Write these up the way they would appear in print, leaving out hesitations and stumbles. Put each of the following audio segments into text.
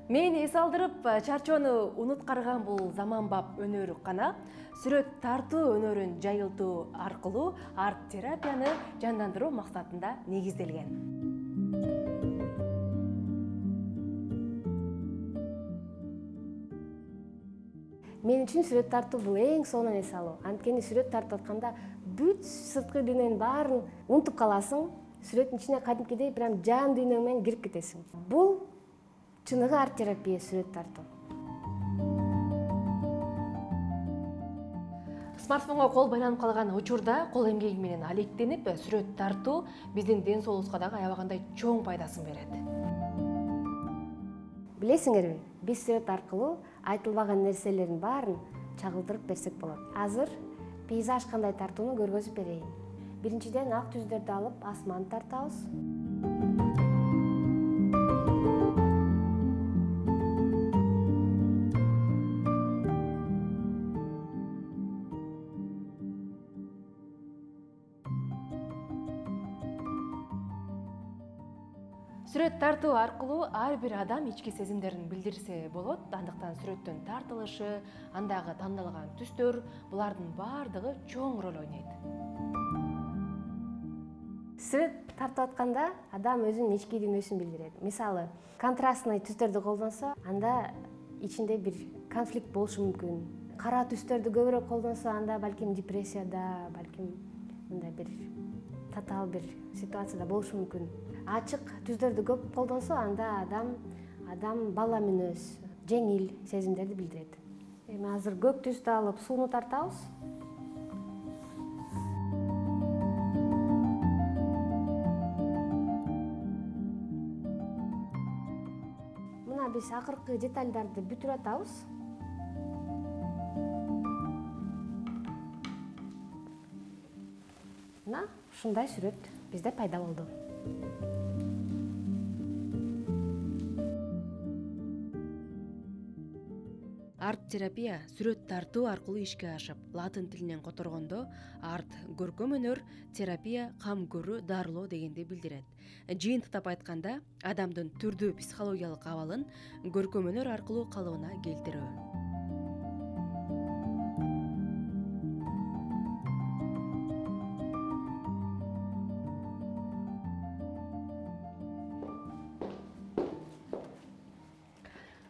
Мени эс алдырып, чарчоону унуткарган бул заманбап өнөр кана сүрөт тартуу өнөрүн жайылтуу аркылуу арт-терапияны жандандыруу максатында негизделген. Мен үчүн сүрөт тартуу бул эң сонун эс алуу. Анткени сүрөт тартып атканда бүт сырткы дүйнөнүн баарын унутуп каласың. Сүрөттүн ичине кадимкидей прям жан дүйнөң менен кирип кетесиң. Бул чыныгы арт-терапия сүрөт тартуу. Смартфонго кол байланып калган учурда кол эмгеги менен алектенип, сүрөт тартуу биздин ден соолугубузга дагы аябагандай чоң пайдасын берет. Билесиңерби, биз сүрөт аркылуу айтылбаган нерселердин баарын чагылдырып берсек болот. Азыр пейзаж кандай тартууну көргөзүп берейин. Биринчиден ак түздөрдү алып асманды тартабыз. Сүрөт тартуу аркылуу ар бир адам ички сезимдерин билдирсе болот. Андыктан сүрөттүн тартылышы, андагы тандалган түстөр, булардын бардыгы чоң роль ойнойт. Сүрөт тартып атканда адам өзүнүн ички дүйнөсүн билдирет. Мисалы, контрастный түстөрдү колдонсо, анда ичинде бир конфликт болушу мүмкүн. Кара түстөрдү көбүрөөк колдонсо, анда балким депрессияда, балким мындай бир татаал бир ситуацияда болушу мүмкүн. Ачык түздөрдү көп колдонсо, анда адам бала мүнөз, жеңил сезимдерди билдирет. Эми азыр көк түстү алып сууну тартабыз. Мына биз акыркы детальдарды бүтүрүп атабыз. Мына ушундай сүрөт бизде пайда болду. Арт-терапия сүрөт тартуу аркылуу ишке ашып, латын тилинен которгондо арт көркөм өнөр, терапия кам көрүү, дарылоо дегенди билдирет. Жыйынтыктап айтканда, адамдын түрдүү психологиялык абалын көркөм өнөр аркылуу калыбына келтирүү.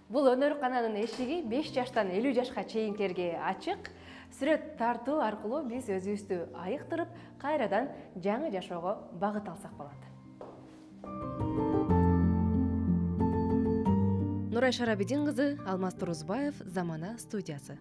Бул өнөр кананын эшиги 5 жаштан 50 жашка чейинкилерге ачык. Сүрөт тартуу аркылуу биз өзүбүздү айыктырып, кайрадан жаңы жашоого багыт алсак болот. Нурай Шарабидин кызы, Алмаз Турузбаев, Замана студиясы.